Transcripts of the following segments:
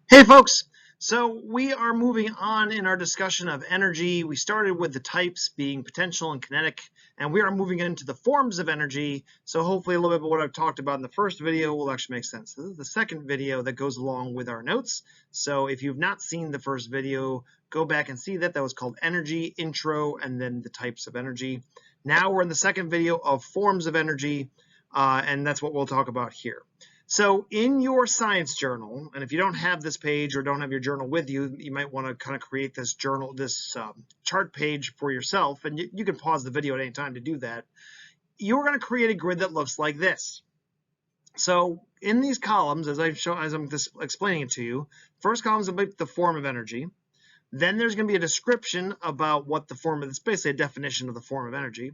Hey folks, so we are moving on in our discussion of energy. We started with the types being potential and kinetic, and we are moving into the forms of energy. So hopefully a little bit of what I've talked about in the first video will actually make sense. This is the second video that goes along with our notes. So if you've not seen the first video, go back and see that. That was called Energy Intro and then the types of energy. Now we're in the second video of forms of energy, and that's what we'll talk about here. So in your science journal, and if you don't have this page or don't have your journal with you, you might want to kind of create this journal, this chart page for yourself, and you can pause the video at any time to do that. You're going to create a grid that looks like this. So in these columns, as I'm just explaining it to you, first column is about the form of energy. Then there's going to be a description about what the form of, it's basically a definition of the form of energy.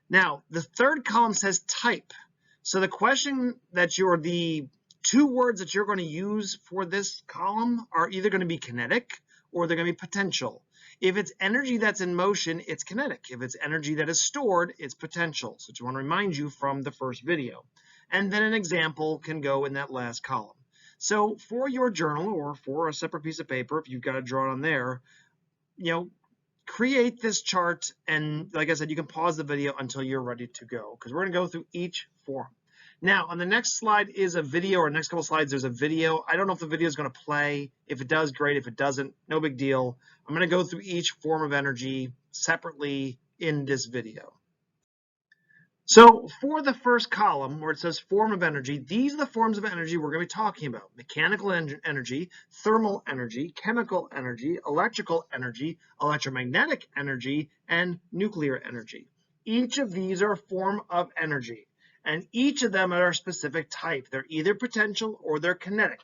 Now, the third column says type. So the question that the two words that you're going to use for this column are either going to be kinetic or they're going to be potential. If it's energy that's in motion, it's kinetic. If it's energy that is stored, it's potential. So I just want to remind you from the first video. And then an example can go in that last column. So for your journal or for a separate piece of paper, if you've got to draw it on there, create this chart, and like I said, you can pause the video until you're ready to go because we're going to go through each form. Now, on the next slide is a video, or next couple slides, there's a video. I don't know if the video is going to play. If it does, great. If it doesn't, no big deal. I'm going to go through each form of energy separately in this video. So for the first column where it says form of energy, these are the forms of energy we're going to be talking about. Mechanical energy, thermal energy, chemical energy, electromagnetic energy, and nuclear energy. Each of these are a form of energy, and each of them are a specific type. They're either potential or they're kinetic.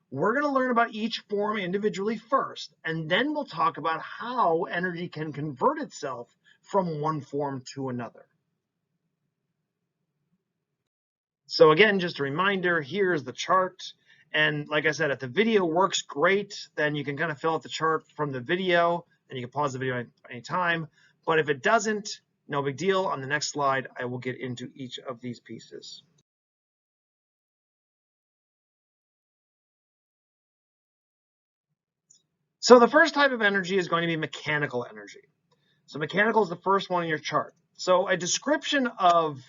We're going to learn about each form individually first, and then we'll talk about how energy can convert itself from one form to another. So again, just a reminder, here's the chart. And like I said, if the video works great, then you can kind of fill out the chart from the video and you can pause the video at any time. But if it doesn't, no big deal. On the next slide, I will get into each of these pieces. So the first type of energy is going to be mechanical energy. So mechanical is the first one in your chart. So a description of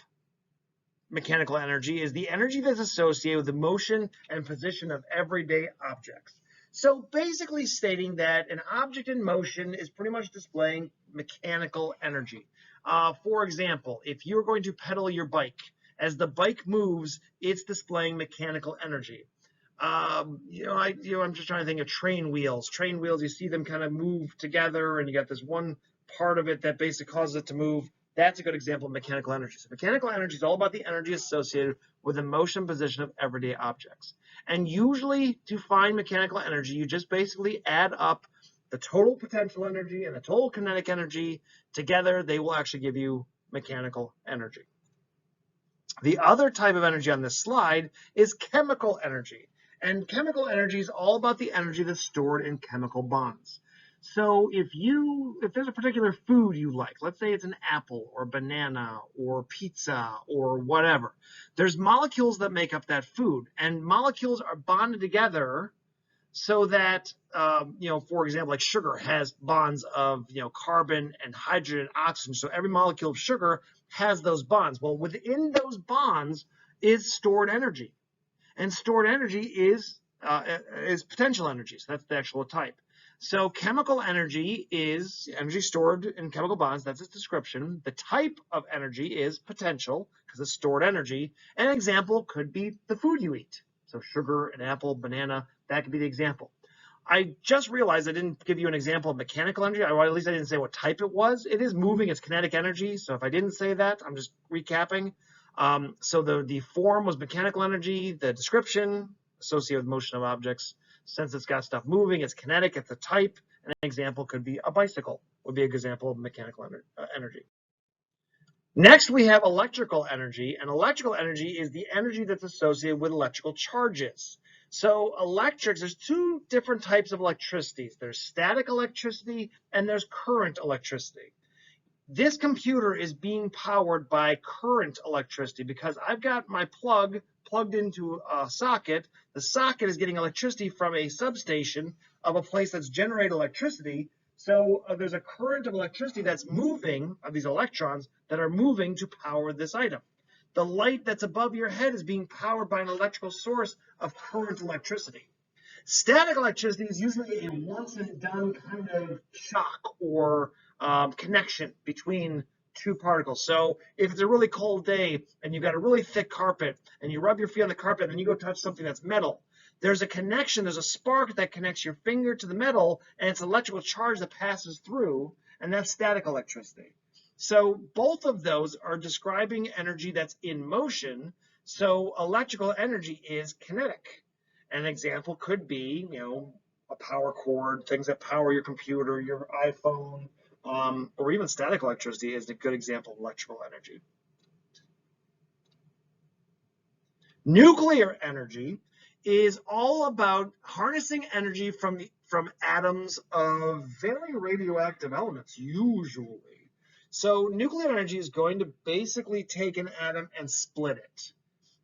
mechanical energy is the energy that's associated with the motion and position of everyday objects. So basically stating that an object in motion is pretty much displaying mechanical energy. For example, if you're going to pedal your bike, as the bike moves, it's displaying mechanical energy. I'm just trying to think of train wheels. Train wheels, you see them kind of move together, and you got this one part of it that basically causes it to move. That's a good example of mechanical energy. So mechanical energy is all about the energy associated with the motion position of everyday objects. And usually to find mechanical energy, you just basically add up the total potential energy and the total kinetic energy. Together, they will actually give you mechanical energy. The other type of energy on this slide is chemical energy. And chemical energy is all about the energy that's stored in chemical bonds. So if there's a particular food you like, let's say it's an apple or banana or pizza or whatever, there's molecules that make up that food, and molecules are bonded together so that, for example, like sugar has bonds of, carbon and hydrogen and oxygen. So every molecule of sugar has those bonds. Well, within those bonds is stored energy, and stored energy is potential energy. So that's the actual type. So chemical energy is energy stored in chemical bonds. That's its description. The type of energy is potential because it's stored energy. An example could be the food you eat. So sugar, an apple, banana, that could be the example. I just realized I didn't give you an example of mechanical energy, or at least I didn't say what type it was. It is moving, it's kinetic energy. So if I didn't say that, I'm just recapping. So the form was mechanical energy, the description associated with motion of objects. Since it's got stuff moving, it's kinetic, it's a type. An example could be a bicycle, would be a good example of mechanical energy. Next, we have electrical energy, and electrical energy is the energy that's associated with electrical charges. So electrics, there's two different types of electricity. There's static electricity and there's current electricity. This computer is being powered by current electricity because I've got my plug plugged into a socket. The socket is getting electricity from a substation of a place that's generating electricity. So there's a current of electricity that's moving, of these electrons that are moving to power this item. The light that's above your head is being powered by an electrical source of current electricity. Static electricity is usually a once and done kind of shock or connection between two particles. So if it's a really cold day and you've got a really thick carpet and you rub your feet on the carpet and then you go touch something that's metal, there's a connection, there's a spark that connects your finger to the metal, and it's electrical charge that passes through, and that's static electricity. So both of those are describing energy that's in motion. So electrical energy is kinetic. An example could be, a power cord, things that power your computer, your iPhone, or even static electricity is a good example of electrical energy. Nuclear energy is all about harnessing energy from atoms of very radioactive elements, usually. So nuclear energy is going to basically take an atom and split it.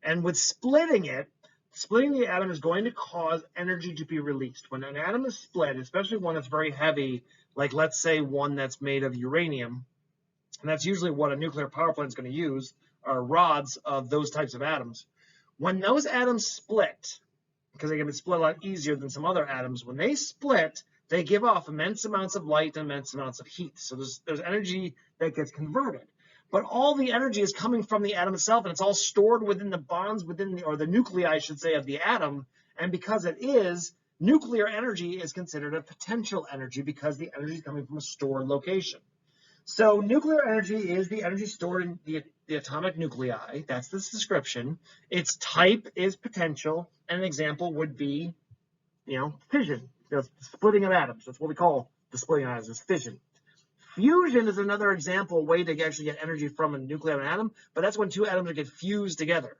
And with splitting the atom is going to cause energy to be released. When an atom is split, especially one that's very heavy, like let's say one that's made of uranium, and that's usually what a nuclear power plant is going to use, are rods of those types of atoms. When those atoms split, because they can be split a lot easier than some other atoms, when they split, they give off immense amounts of light and immense amounts of heat. So there's energy that gets converted. But all the energy is coming from the atom itself, and it's all stored within the bonds or the nuclei, I should say, of the atom. And because it is, nuclear energy is considered a potential energy because the energy is coming from a stored location. So nuclear energy is the energy stored in the atomic nuclei. That's this description. Its type is potential, and an example would be, fission, splitting of atoms. That's what we call the splitting of atoms, is fission. Fusion is another example, way to actually get energy from a nuclear atom, but that's when two atoms get fused together.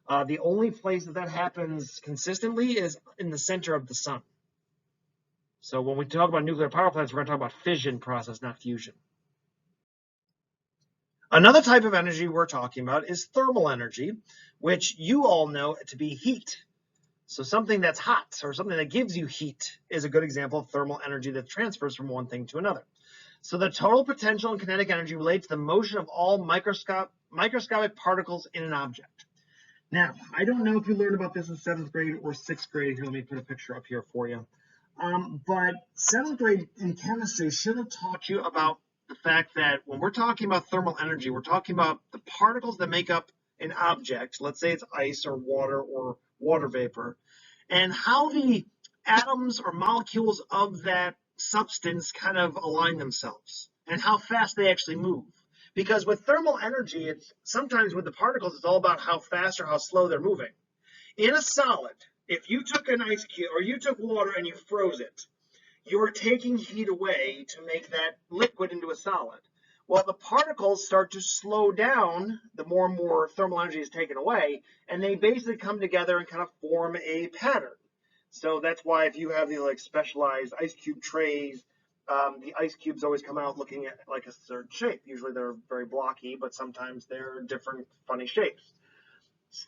The only place that happens consistently is in the center of the sun. So when we talk about nuclear power plants, we're going to talk about fission process, not fusion. Another type of energy we're talking about is thermal energy, which you all know to be heat. So something that's hot or something that gives you heat is a good example of thermal energy that transfers from one thing to another. So the total potential and kinetic energy relate to the motion of all microscopic particles in an object. Now, I don't know if you learned about this in 7th grade or 6th grade. Here, let me put a picture up here for you. But 7th grade in chemistry should have taught you about the fact that when we're talking about thermal energy, we're talking about the particles that make up an object. Let's say it's ice or water vapor, and how the atoms or molecules of that substance kind of align themselves and how fast they actually move. Because with thermal energy, it's sometimes with the particles, it's all about how fast or how slow they're moving. In a solid, if you took an ice cube or you took water and you froze it, you are taking heat away to make that liquid into a solid. Well, the particles start to slow down the more and more thermal energy is taken away, and they basically come together and kind of form a pattern. So that's why if you have these like specialized ice cube trays, the ice cubes always come out looking at like a certain shape. Usually they're very blocky, but sometimes they're different funny shapes.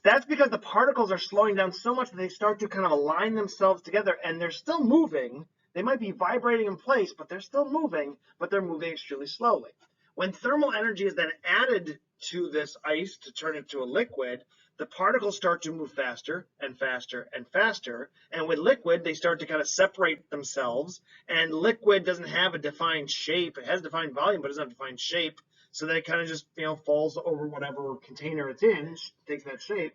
That's because the particles are slowing down so much that they start to kind of align themselves together, and they're still moving. They might be vibrating in place, but they're still moving, but they're moving extremely slowly. When thermal energy is then added to this ice to turn it to a liquid, the particles start to move faster and faster and faster. And with liquid, they start to kind of separate themselves. And liquid doesn't have a defined shape. It has defined volume, but it doesn't have defined shape. So that it kind of just, falls over whatever container it's in, takes that shape.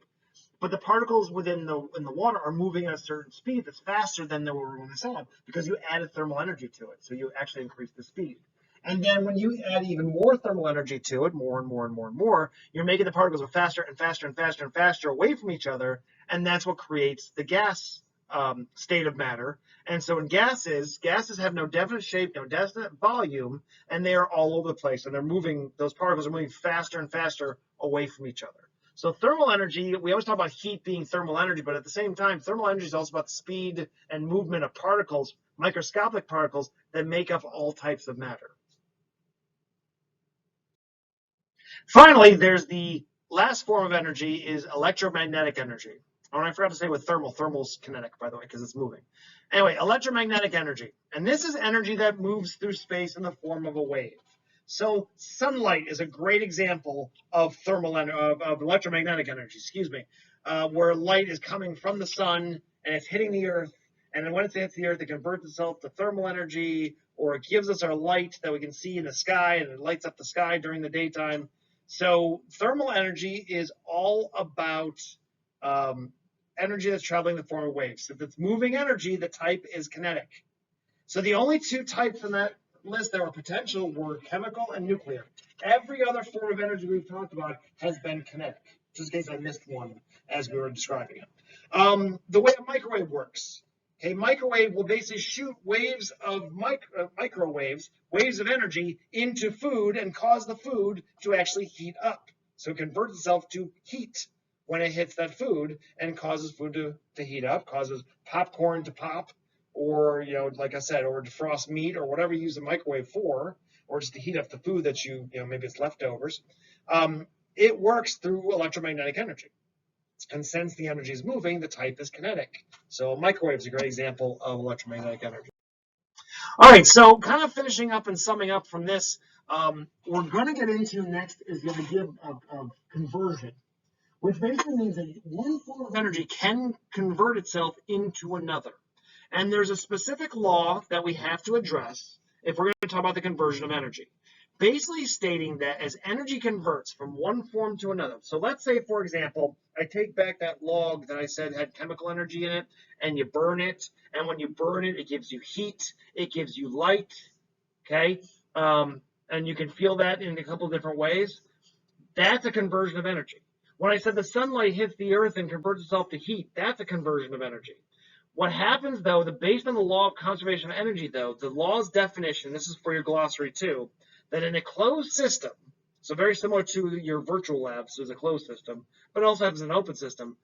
But the particles in the water are moving at a certain speed that's faster than they were when they solid because you added thermal energy to it. So you actually increase the speed. And then when you add even more thermal energy to it, more and more and more and more, you're making the particles go faster and faster and faster and faster away from each other. And that's what creates the gas state of matter. And so in gases have no definite shape, no definite volume, and they are all over the place. And those particles are moving faster and faster away from each other. So thermal energy, we always talk about heat being thermal energy, but at the same time, thermal energy is also about the speed and movement of particles, microscopic particles that make up all types of matter. Finally, there's the last form of energy is electromagnetic energy. Oh, and I forgot to say with thermal. Thermal's kinetic, by the way, because it's moving. Anyway, electromagnetic energy. And this is energy that moves through space in the form of a wave. So sunlight is a great example of of electromagnetic energy, where light is coming from the sun and it's hitting the earth. And then when it hits the earth, it converts itself to thermal energy, or it gives us our light that we can see in the sky, and it lights up the sky during the daytime. So thermal energy is all about energy that's traveling in the form of waves. If it's moving energy, the type is kinetic. So the only two types in that list that were potential were chemical and nuclear. Every other form of energy we've talked about has been kinetic, just in case I missed one as we were describing it. The way a microwave works. A microwave will basically shoot waves of microwaves, waves of energy, into food and cause the food to actually heat up. So it converts itself to heat when it hits that food and causes food to heat up, causes popcorn to pop, or, like I said, or defrost meat, or whatever you use the microwave for, or just to heat up the food that maybe it's leftovers. It works through electromagnetic energy. And since the energy is moving, the type is kinetic. So a microwave is a great example of electromagnetic energy. All right, so kind of finishing up and summing up from this, we're going to get into next is the idea of conversion, which basically means that one form of energy can convert itself into another. And there's a specific law that we have to address if we're going to talk about the conversion of energy. Basically stating that as energy converts from one form to another. So let's say, for example, I take back that log that I said had chemical energy in it, and you burn it. And when you burn it, it gives you heat, it gives you light, okay? And you can feel that in a couple of different ways. That's a conversion of energy. When I said the sunlight hits the earth and converts itself to heat, that's a conversion of energy. What happens, though, based on the law of conservation of energy, though, the law's definition, this is for your glossary too, that in a closed system, so very similar to your virtual labs as a closed system, but also has an open system,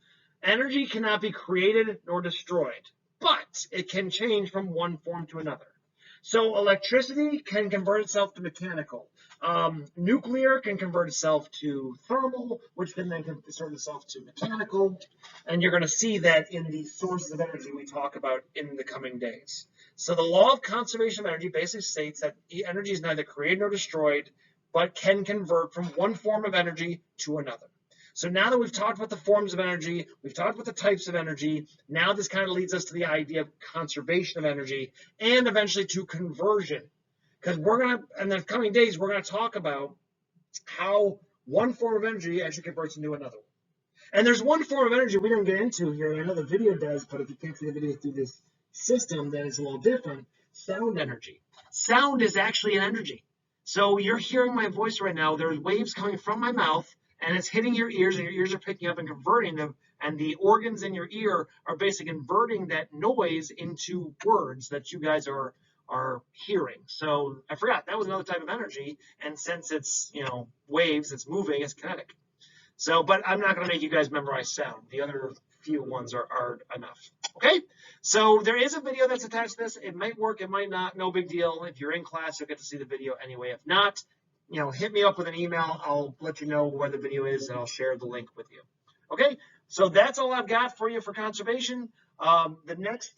energy cannot be created nor destroyed, but it can change from one form to another. So electricity can convert itself to mechanical. Nuclear can convert itself to thermal, which can then convert itself to mechanical. And you're going to see that in the sources of energy we talk about in the coming days. So the law of conservation of energy basically states that energy is neither created nor destroyed, but can convert from one form of energy to another. So now that we've talked about the forms of energy, we've talked about the types of energy, now this kind of leads us to the idea of conservation of energy and eventually to conversion. Because in the coming days, we're going to talk about how one form of energy actually converts into another one. And there's one form of energy we don't get into here. I know the video does, but if you can't see the video through this system, then it's a little different. Sound energy. Sound is actually an energy. So you're hearing my voice right now. There's waves coming from my mouth, and it's hitting your ears, and your ears are picking up and converting them. And the organs in your ear are basically converting that noise into words that you guys are hearing. So I forgot, that was another type of energy. And since it's, waves, it's moving, it's kinetic. So, but I'm not going to make you guys memorize sound. The other few ones are enough. Okay, so there is a video that's attached to this. It might work, it might not, no big deal. If you're in class, you'll get to see the video anyway. If not, hit me up with an email. I'll let you know where the video is, and I'll share the link with you. Okay, so that's all I've got for you for conservation. The next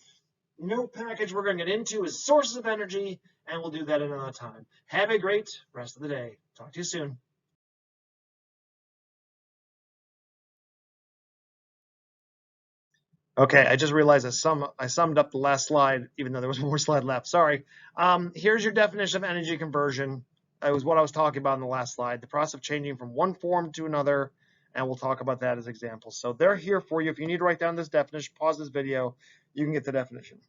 note package we're going to get into is sources of energy, and we'll do that another time. Have a great rest of the day. Talk to you soon. Okay, I just realized I summed up the last slide, even though there was one more slide left. Sorry. Here's your definition of energy conversion. It was what I was talking about in the last slide, the process of changing from one form to another, and we'll talk about that as examples. So they're here for you. If you need to write down this definition, pause this video, you can get the definition.